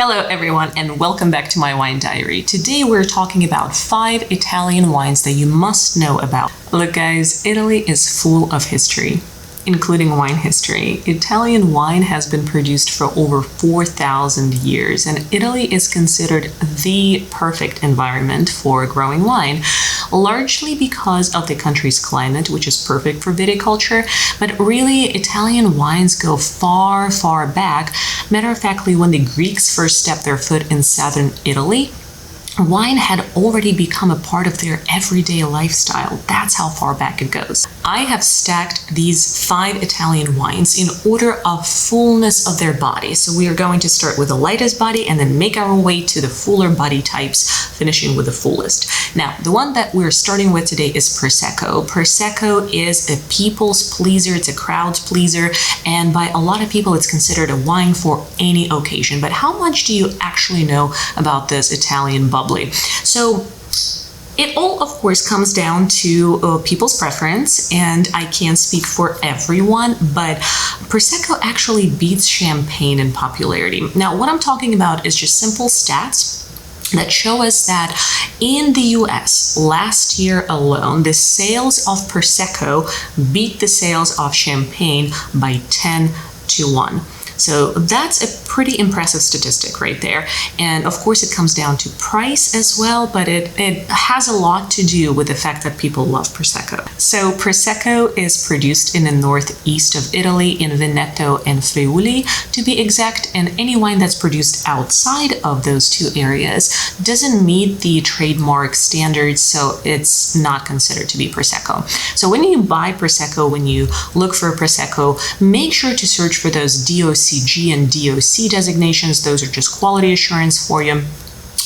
Hello everyone and welcome back to my wine diary. Today we're talking about 5 Italian wines that you must know about. Look guys, Italy is full of history, including wine history. Italian wine has been produced for over 4,000 years, and Italy is considered the perfect environment for growing wine, largely because of the country's climate, which is perfect for viticulture. But really, Italian wines go far, far back. Matter of factly, when the Greeks first stepped their foot in southern Italy, wine had already become a part of their everyday lifestyle. That's how far back it goes. I have stacked these 5 Italian wines in order of fullness of their body. So we are going to start with the lightest body and then make our way to the fuller body types, finishing with the fullest. Now, the one that we're starting with today is Prosecco. Prosecco is a people's pleaser, it's a crowd's pleaser, and by a lot of people it's considered a wine for any occasion. But how much do you actually know about this Italian bubbly? So it all, of course, comes down to people's preference, and I can't speak for everyone, but Prosecco actually beats Champagne in popularity. Now, what I'm talking about is just simple stats that show us that in the US last year alone, the sales of Prosecco beat the sales of Champagne by 10-1. So that's a pretty impressive statistic right there. And of course it comes down to price as well, but it has a lot to do with the fact that people love Prosecco. So Prosecco is produced in the northeast of Italy, in Veneto and Friuli to be exact, and any wine that's produced outside of those two areas doesn't meet the trademark standards, so it's not considered to be Prosecco. So when you buy Prosecco, when you look for a Prosecco, make sure to search for those DOCG and DOC designations. Those are just quality assurance for you.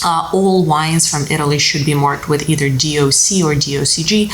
All wines from Italy should be marked with either DOC or DOCG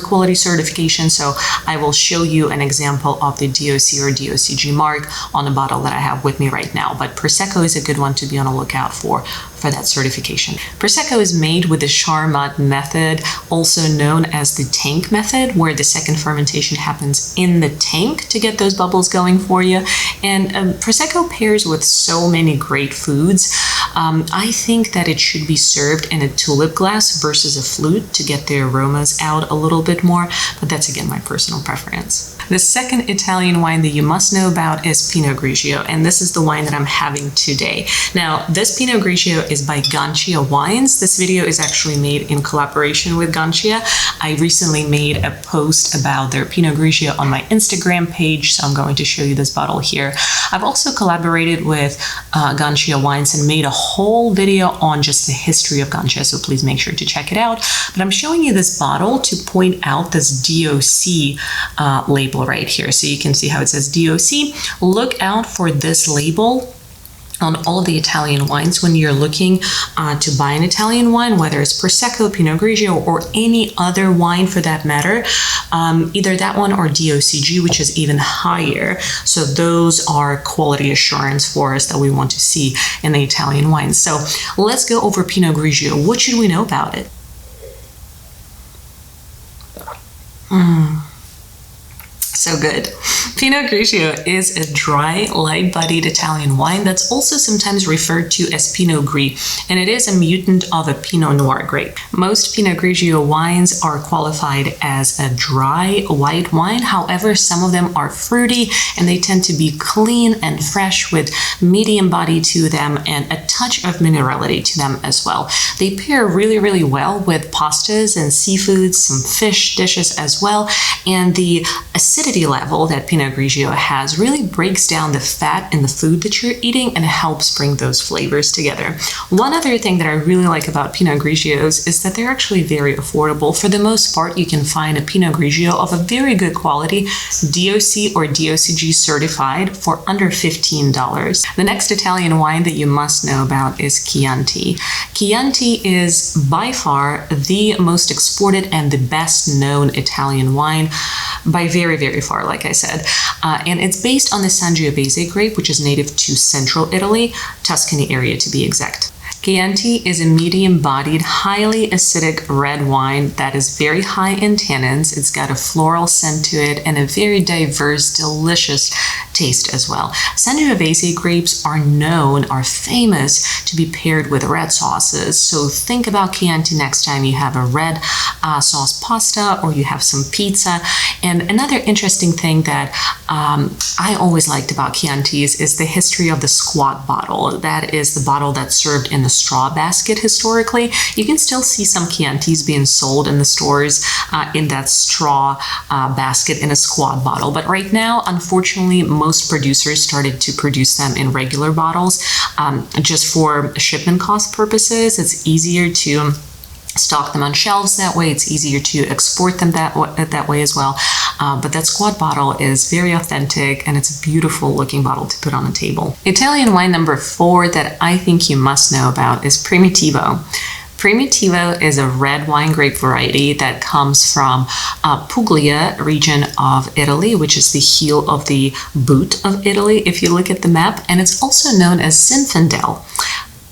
quality certification. So I will show you an example of the DOC or DOCG mark on the bottle that I have with me right now. But Prosecco is a good one to be on the lookout for that certification. Prosecco is made with the Charmat method, also known as the tank method, where the second fermentation happens in the tank to get those bubbles going for you. And Prosecco pairs with so many great foods. I think that it should be served in a tulip glass versus a flute to get the aromas out a little bit more, but that's again my personal preference. The second Italian wine that you must know about is Pinot Grigio, and this is the wine that I'm having today. Now, this Pinot Grigio is by Gancia Wines. This video is actually made in collaboration with Gancia. I recently made a post about their Pinot Grigio on my Instagram page, so I'm going to show you this bottle here. I've also collaborated with Gancia Wines and made a whole video on just the history of Gancia, so please make sure to check it out. But I'm showing you this bottle to point out this DOC label right here. So you can see how it says DOC. Look out for this label on all of the Italian wines when you're looking to buy an Italian wine, whether it's Prosecco, Pinot Grigio, or any other wine for that matter, either that one or DOCG, which is even higher. So those are quality assurance for us that we want to see in the Italian wines. So let's go over Pinot Grigio. What should we know about it? So good. Pinot Grigio is a dry, light-bodied Italian wine that's also sometimes referred to as Pinot Gris, and it is a mutant of a Pinot Noir grape. Most Pinot Grigio wines are qualified as a dry, white wine. However, some of them are fruity, and they tend to be clean and fresh with medium body to them and a touch of minerality to them as well. They pair really, really well with pastas and seafoods, some fish dishes as well, and the acidity level that Pinot Grigio has really breaks down the fat in the food that you're eating and helps bring those flavors together. One other thing that I really like about Pinot Grigios is that they're actually very affordable. For the most part, you can find a Pinot Grigio of a very good quality, DOC or DOCG certified, for under $15. The next Italian wine that you must know about is Chianti. Chianti is by far the most exported and the best known Italian wine by very, very far, like I said. And it's based on the Sangiovese grape, which is native to central Italy, Tuscany area to be exact. Chianti is a medium-bodied, highly acidic red wine that is very high in tannins. It's got a floral scent to it and a very diverse, delicious taste as well. Sangiovese grapes are famous to be paired with red sauces. So think about Chianti next time you have a red sauce pasta or you have some pizza. And another interesting thing that I always liked about Chiantis is the history of the squat bottle. That is the bottle that's served in the straw basket historically. You can still see some Chiantis being sold in the stores in that straw basket in a squat bottle. But right now, unfortunately, most producers started to produce them in regular bottles just for shipment cost purposes. It's easier to stock them on shelves that way. It's easier to export them that way as well. But that squat bottle is very authentic and it's a beautiful looking bottle to put on the table. Italian wine number 4 that I think you must know about is Primitivo. Primitivo is a red wine grape variety that comes from Puglia region of Italy, which is the heel of the boot of Italy if you look at the map, and it's also known as Zinfandel.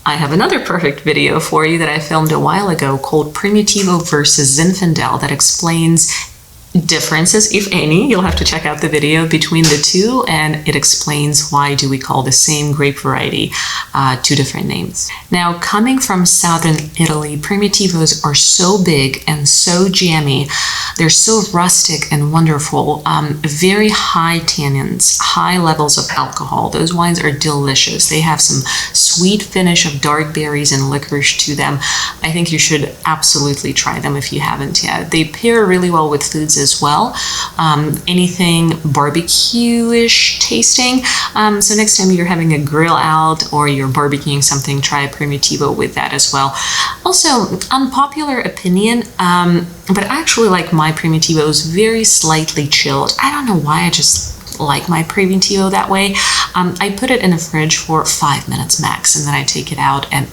I have another perfect video for you that I filmed a while ago called Primitivo versus Zinfandel that explains differences, if any. You'll have to check out the video between the two, and it explains why do we call the same grape variety two different names. Now, coming from southern Italy, Primitivos are so big and so jammy. They're so rustic and wonderful. Very high tannins, high levels of alcohol. Those wines are delicious. They have some sweet finish of dark berries and licorice to them. I think you should absolutely try them if you haven't yet. They pair really well with foods as well. Anything barbecue-ish tasting. So next time you're having a grill out or you're barbecuing something, try a Primitivo with that as well. Also, unpopular opinion, but I actually like my Primitivos very slightly chilled. I don't know why, I just like my Primitivo that way. I put it in the fridge for 5 minutes max, and then I take it out, and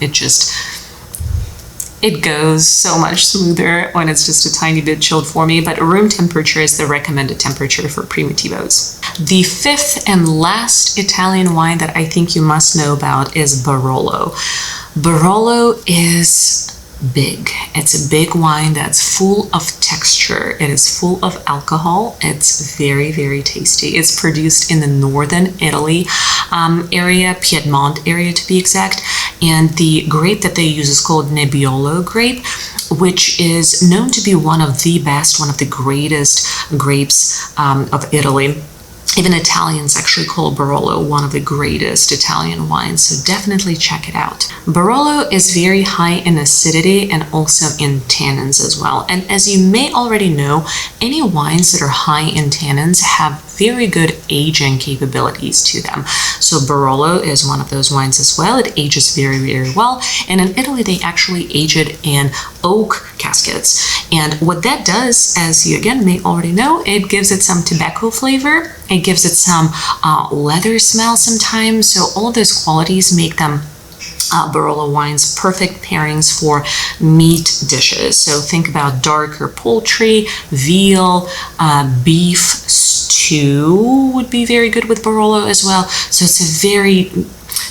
it goes so much smoother when it's just a tiny bit chilled for me, but room temperature is the recommended temperature for Primitivos. The 5th and last Italian wine that I think you must know about is Barolo. Barolo is big. It's a big wine that's full of texture. It is full of alcohol. It's very, very tasty. It's produced in the northern Italy area, Piedmont area to be exact. And the grape that they use is called Nebbiolo grape, which is known to be one of the best, one of the greatest grapes of Italy. Even Italians actually call Barolo one of the greatest Italian wines, so definitely check it out. Barolo is very high in acidity and also in tannins as well. And as you may already know, any wines that are high in tannins have very good aging capabilities to them. So Barolo is one of those wines as well. It ages very, very well. And in Italy, they actually age it in oak caskets. And what that does, as you again may already know, it gives it some tobacco flavor. It gives it some leather smell sometimes. So all of those qualities make them Barolo wines perfect pairings for meat dishes. So think about darker poultry, veal, beef stew would be very good with Barolo as well. So it's a very,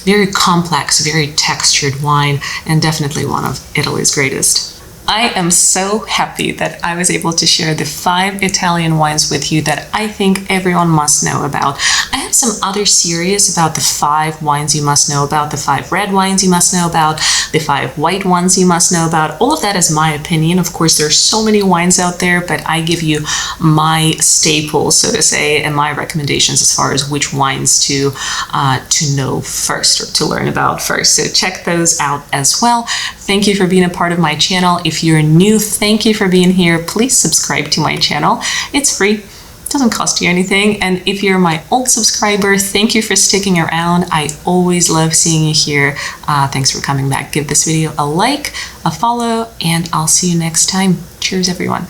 very complex, very textured wine, and definitely one of Italy's greatest. I am so happy that I was able to share the 5 Italian wines with you that I think everyone must know about. I have some other series about the 5 wines you must know about, the 5 red wines you must know about, the 5 white ones you must know about. All of that is my opinion. Of course, there's so many wines out there, but I give you my staples, so to say, and my recommendations as far as which wines to know first or to learn about first. So check those out as well. Thank you for being a part of my channel. If you're new, thank you for being here. Please subscribe to my channel. It's free. It doesn't cost you anything. And if you're my old subscriber, thank you for sticking around. I always love seeing you here. Thanks for coming back. Give this video a like, a follow, and I'll see you next time. Cheers, everyone.